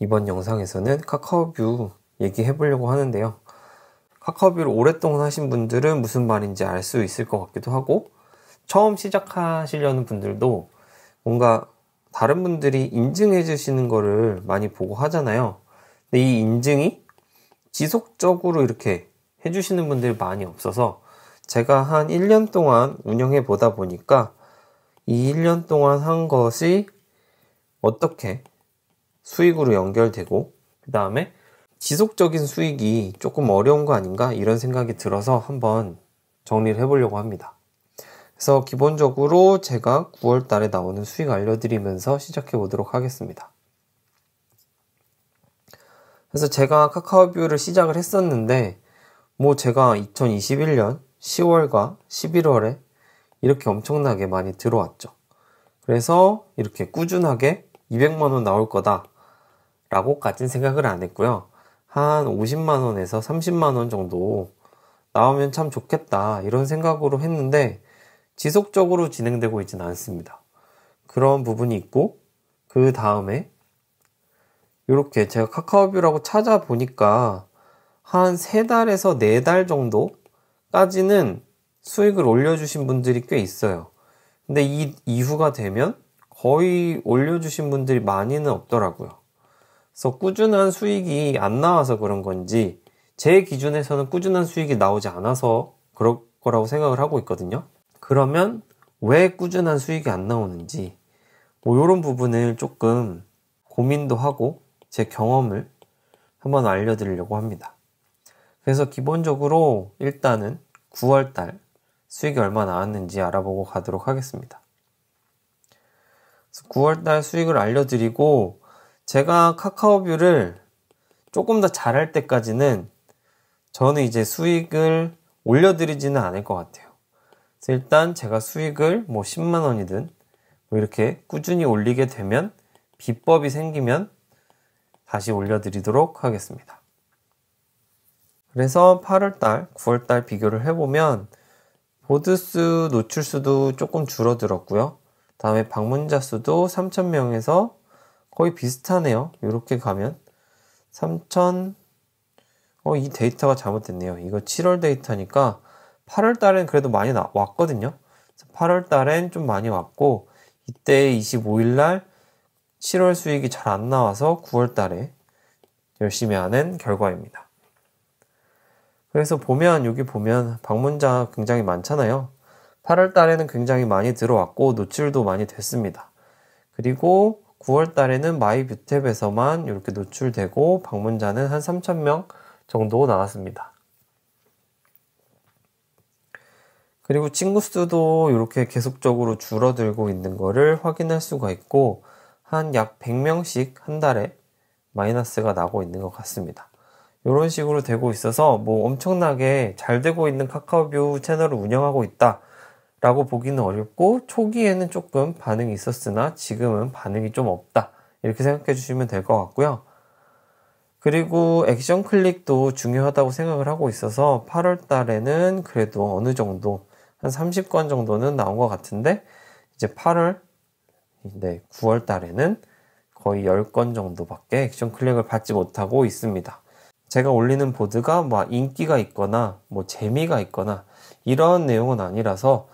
이번 영상에서는 카카오뷰 얘기해 보려고 하는데요. 카카오뷰를 오랫동안 하신 분들은 무슨 말인지 알 수 있을 것 같기도 하고, 처음 시작하시려는 분들도 뭔가 다른 분들이 인증해 주시는 거를 많이 보고 하잖아요. 근데 이 인증이 지속적으로 이렇게 해주시는 분들이 많이 없어서 제가 한 1년 동안 운영해 보다 보니까 이 1년 동안 한 것이 어떻게 수익으로 연결되고, 그 다음에 지속적인 수익이 조금 어려운 거 아닌가 이런 생각이 들어서 한번 정리를 해보려고 합니다. 그래서 기본적으로 제가 9월 달에 나오는 수익 알려드리면서 시작해 보도록 하겠습니다. 그래서 제가 카카오뷰를 시작을 했었는데, 제가 2021년 10월과 11월에 이렇게 엄청나게 많이 들어왔죠. 그래서 이렇게 꾸준하게 200만원 나올 거다 라고까지는 생각을 안 했고요. 한 50만원에서 30만원 정도 나오면 참 좋겠다 이런 생각으로 했는데, 지속적으로 진행되고 있진 않습니다. 그런 부분이 있고, 그 다음에 이렇게 제가 카카오뷰라고 찾아보니까 한 3달에서 4달 정도까지는 수익을 올려주신 분들이 꽤 있어요. 근데 이 이후가 되면 거의 올려주신 분들이 많이는 없더라고요. 그래서 꾸준한 수익이 안 나와서 그런 건지, 제 기준에서는 꾸준한 수익이 나오지 않아서 그럴 거라고 생각을 하고 있거든요. 그러면 왜 꾸준한 수익이 안 나오는지, 이런 부분을 조금 고민도 하고 제 경험을 한번 알려드리려고 합니다. 그래서 기본적으로 일단은 9월달 수익이 얼마 나왔는지 알아보고 가도록 하겠습니다. 9월달 수익을 알려드리고, 제가 카카오뷰를 조금 더 잘할 때까지는 저는 이제 수익을 올려드리지는 않을 것 같아요. 그래서 일단 제가 수익을 10만원이든 이렇게 꾸준히 올리게 되면, 비법이 생기면 다시 올려드리도록 하겠습니다. 그래서 8월달, 9월달 비교를 해보면 보드수 노출수도 조금 줄어들었고요. 다음에 방문자 수도 3,000명에서 거의 비슷하네요. 이렇게 가면 3,000, 이 데이터가 잘못됐네요. 이거 7월 데이터니까 8월 달엔 그래도 많이 왔거든요. 8월 달엔 좀 많이 왔고, 이때 25일 날 7월 수익이 잘 안 나와서 9월 달에 열심히 하는 결과입니다. 그래서 여기 보면 방문자 굉장히 많잖아요. 8월 달에는 굉장히 많이 들어왔고 노출도 많이 됐습니다. 그리고 9월 달에는 마이뷰탭에서만 이렇게 노출되고 방문자는 한 3,000명 정도 나왔습니다. 그리고 친구 수도 이렇게 계속적으로 줄어들고 있는 거를 확인할 수가 있고, 한 약 100명씩 한 달에 마이너스가 나고 있는 것 같습니다. 이런 식으로 되고 있어서 엄청나게 잘 되고 있는 카카오뷰 채널을 운영하고 있다 라고 보기는 어렵고, 초기에는 조금 반응이 있었으나 지금은 반응이 좀 없다 이렇게 생각해 주시면 될 것 같고요. 그리고 액션 클릭도 중요하다고 생각을 하고 있어서 8월 달에는 그래도 어느 정도 한 30건 정도는 나온 것 같은데, 이제 9월 달에는 거의 10건 정도밖에 액션 클릭을 받지 못하고 있습니다. 제가 올리는 보드가 인기가 있거나 재미가 있거나 이런 내용은 아니라서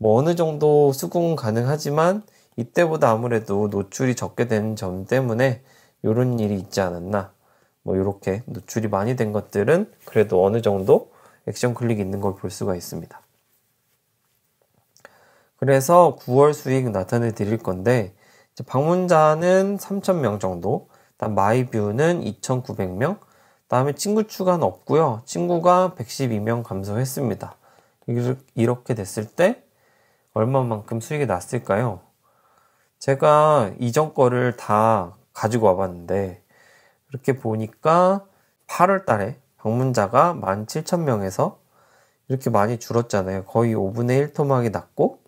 어느 정도 수긍은 가능하지만, 이때보다 아무래도 노출이 적게 된 점 때문에 이런 일이 있지 않았나, 이렇게 노출이 많이 된 것들은 그래도 어느 정도 액션 클릭이 있는 걸 볼 수가 있습니다. 그래서 9월 수익 나타내 드릴 건데, 방문자는 3,000명 정도, 마이뷰는 2,900명, 다음에 친구 추가는 없고요. 친구가 112명 감소했습니다. 이렇게 됐을 때 얼마만큼 수익이 났을까요? 제가 이전 거를 다 가지고 와봤는데, 이렇게 보니까 8월 달에 방문자가 17,000명에서 이렇게 많이 줄었잖아요. 거의 5분의 1 토막이 났고,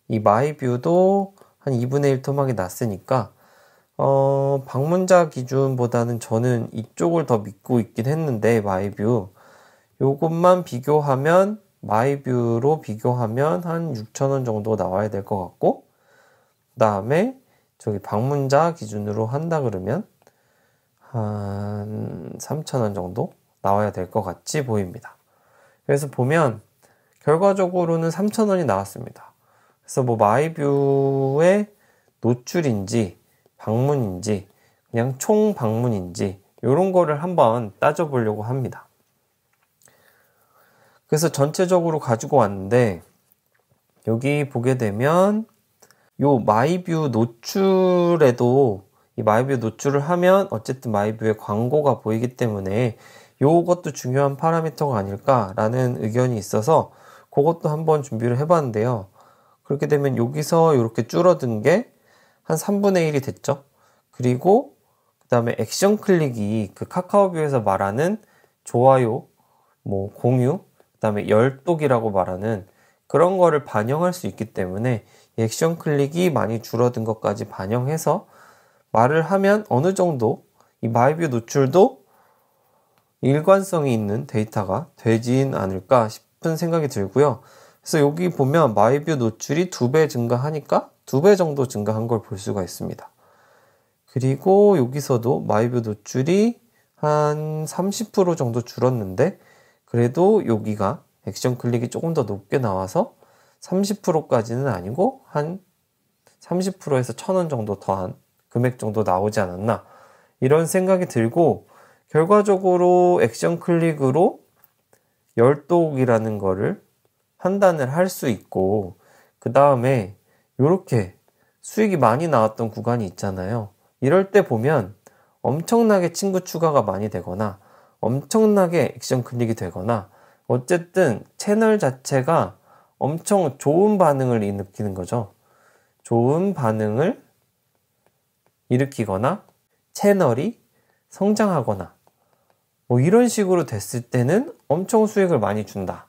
이 마이뷰도 한 2분의 1 토막이 났으니까 방문자 기준보다는 저는 이쪽을 더 믿고 있긴 했는데, 마이뷰 요것만 비교하면, 마이뷰로 비교하면 한 6,000원 정도 나와야 될 것 같고, 그 다음에 저기 방문자 기준으로 한다 그러면 한 3,000원 정도 나와야 될 것 같이 보입니다. 그래서 보면 결과적으로는 3,000원이 나왔습니다. 그래서 뭐 마이뷰의 노출인지 방문인지 그냥 총 방문인지 이런 거를 한번 따져보려고 합니다. 그래서 전체적으로 가지고 왔는데 여기 보게 되면 요 마이뷰 노출에도 이 마이뷰 노출을 하면 어쨌든 마이뷰의 광고가 보이기 때문에 요것도 중요한 파라미터가 아닐까라는 의견이 있어서 그것도 한번 준비를 해봤는데요. 그렇게 되면 여기서 이렇게 줄어든 게 한 3분의 1이 됐죠. 그리고 그 다음에 액션 클릭이 그 카카오뷰에서 말하는 좋아요, 뭐 공유, 그 다음에 열독이라고 말하는 그런 거를 반영할 수 있기 때문에 액션 클릭이 많이 줄어든 것까지 반영해서 말을 하면 어느 정도 이 마이뷰 노출도 일관성이 있는 데이터가 되진 않을까 싶은 생각이 들고요. 그래서 여기 보면 마이뷰 노출이 2배 증가하니까 2배 정도 증가한 걸 볼 수가 있습니다. 그리고 여기서도 마이뷰 노출이 한 30% 정도 줄었는데 그래도 여기가 액션 클릭이 조금 더 높게 나와서 30%까지는 아니고 한 30%에서 1,000원 정도 더한 금액 정도 나오지 않았나 이런 생각이 들고 결과적으로 액션 클릭으로 열독이라는 거를 판단을 할 수 있고 그 다음에 이렇게 수익이 많이 나왔던 구간이 있잖아요. 이럴 때 보면 엄청나게 친구 추가가 많이 되거나 엄청나게 액션 클릭이 되거나 어쨌든 채널 자체가 엄청 좋은 반응을 일으키는 거죠. 좋은 반응을 일으키거나 채널이 성장하거나 뭐 이런 식으로 됐을 때는 엄청 수익을 많이 준다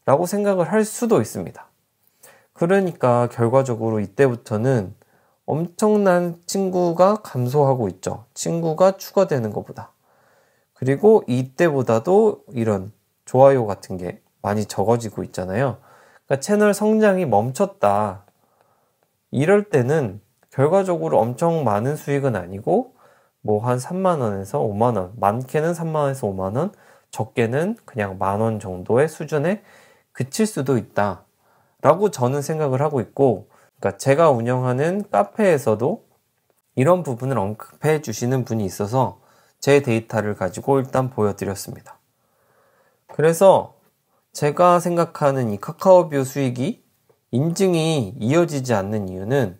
라고 생각을 할 수도 있습니다. 그러니까 결과적으로 이때부터는 엄청난 친구가 감소하고 있죠. 친구가 추가되는 것보다. 그리고 이때보다도 이런 좋아요 같은 게 많이 적어지고 있잖아요. 그러니까 채널 성장이 멈췄다. 이럴 때는 결과적으로 엄청 많은 수익은 아니고 뭐 한 3만원에서 5만원, 많게는 3만원에서 5만원, 적게는 그냥 만원 정도의 수준에 그칠 수도 있다 라고 저는 생각을 하고 있고, 그러니까 제가 운영하는 카페에서도 이런 부분을 언급해 주시는 분이 있어서 제 데이터를 가지고 일단 보여드렸습니다. 그래서 제가 생각하는 이 카카오뷰 수익이 인증이 이어지지 않는 이유는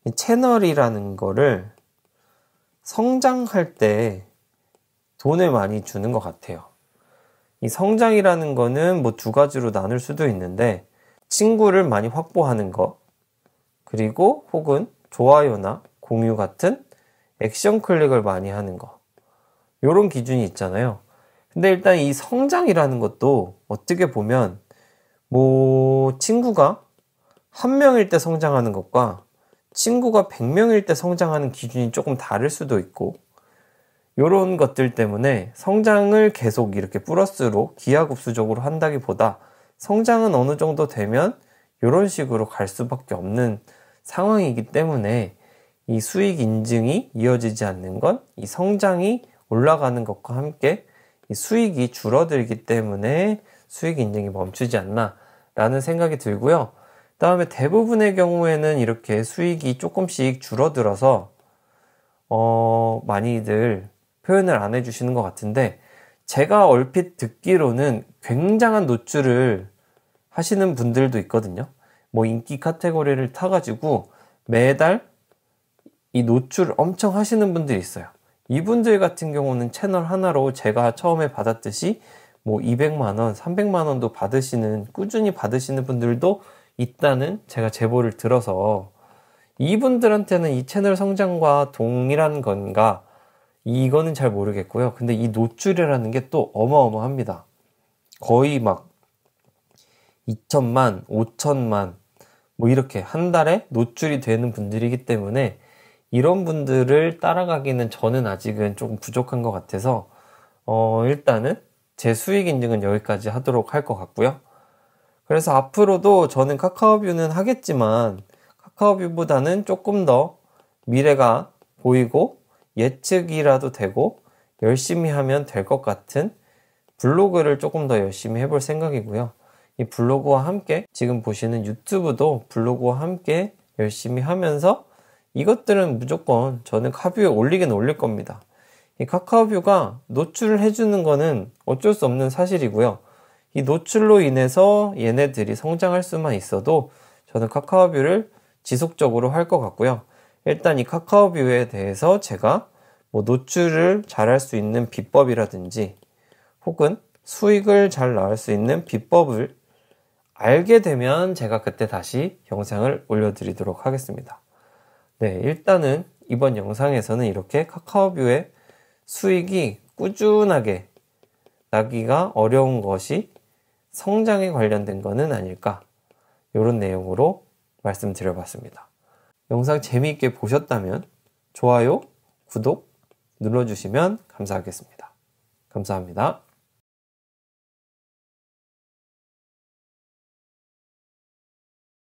이 채널이라는 거를 성장할 때 돈을 많이 주는 것 같아요. 이 성장이라는 거는 뭐 두 가지로 나눌 수도 있는데 친구를 많이 확보하는 거 그리고 혹은 좋아요나 공유 같은 액션 클릭을 많이 하는 거 요런 기준이 있잖아요. 근데 일단 이 성장이라는 것도 어떻게 보면 뭐 친구가 1명일 때 성장하는 것과 친구가 100명일 때 성장하는 기준이 조금 다를 수도 있고 요런 것들 때문에 성장을 계속 이렇게 플러스로 기하급수적으로 한다기보다 성장은 어느 정도 되면 요런 식으로 갈 수밖에 없는 상황이기 때문에 이 수익 인증이 이어지지 않는 건 이 성장이 올라가는 것과 함께 이 수익이 줄어들기 때문에 수익 인증이 멈추지 않나 라는 생각이 들고요. 그 다음에 대부분의 경우에는 이렇게 수익이 조금씩 줄어들어서 많이들 표현을 안 해주시는 것 같은데 제가 얼핏 듣기로는 굉장한 노출을 하시는 분들도 있거든요. 뭐 인기 카테고리를 타가지고 매달 이 노출을 엄청 하시는 분들이 있어요. 이분들 같은 경우는 채널 하나로 제가 처음에 받았듯이 뭐 200만원, 300만원도 꾸준히 받으시는 분들도 있다는 제가 제보를 들어서 이분들한테는 이 채널 성장과 동일한 건가 이거는 잘 모르겠고요. 근데 이 노출이라는 게 또 어마어마합니다. 거의 막 2천만, 5천만 뭐 이렇게 한 달에 노출이 되는 분들이기 때문에 이런 분들을 따라가기는 저는 아직은 조금 부족한 것 같아서 일단은 제 수익 인증은 여기까지 하도록 할 것 같고요. 그래서 앞으로도 저는 카카오뷰는 하겠지만 카카오뷰보다는 조금 더 미래가 보이고 예측이라도 되고 열심히 하면 될 것 같은 블로그를 조금 더 열심히 해볼 생각이고요. 이 블로그와 함께 지금 보시는 유튜브도 블로그와 함께 열심히 하면서 이것들은 무조건 저는 카뷰에 올리긴 올릴 겁니다. 이 카카오뷰가 노출을 해주는 거는 어쩔 수 없는 사실이고요. 이 노출로 인해서 얘네들이 성장할 수만 있어도 저는 카카오뷰를 지속적으로 할 것 같고요. 일단 이 카카오뷰에 대해서 제가 뭐 노출을 잘할 수 있는 비법이라든지 혹은 수익을 잘 낳을 수 있는 비법을 알게 되면 제가 그때 다시 영상을 올려드리도록 하겠습니다. 네, 일단은 이번 영상에서는 이렇게 카카오뷰의 수익이 꾸준하게 나기가 어려운 것이 성장에 관련된 것은 아닐까, 이런 내용으로 말씀드려봤습니다. 영상 재미있게 보셨다면 좋아요, 구독 눌러주시면 감사하겠습니다. 감사합니다.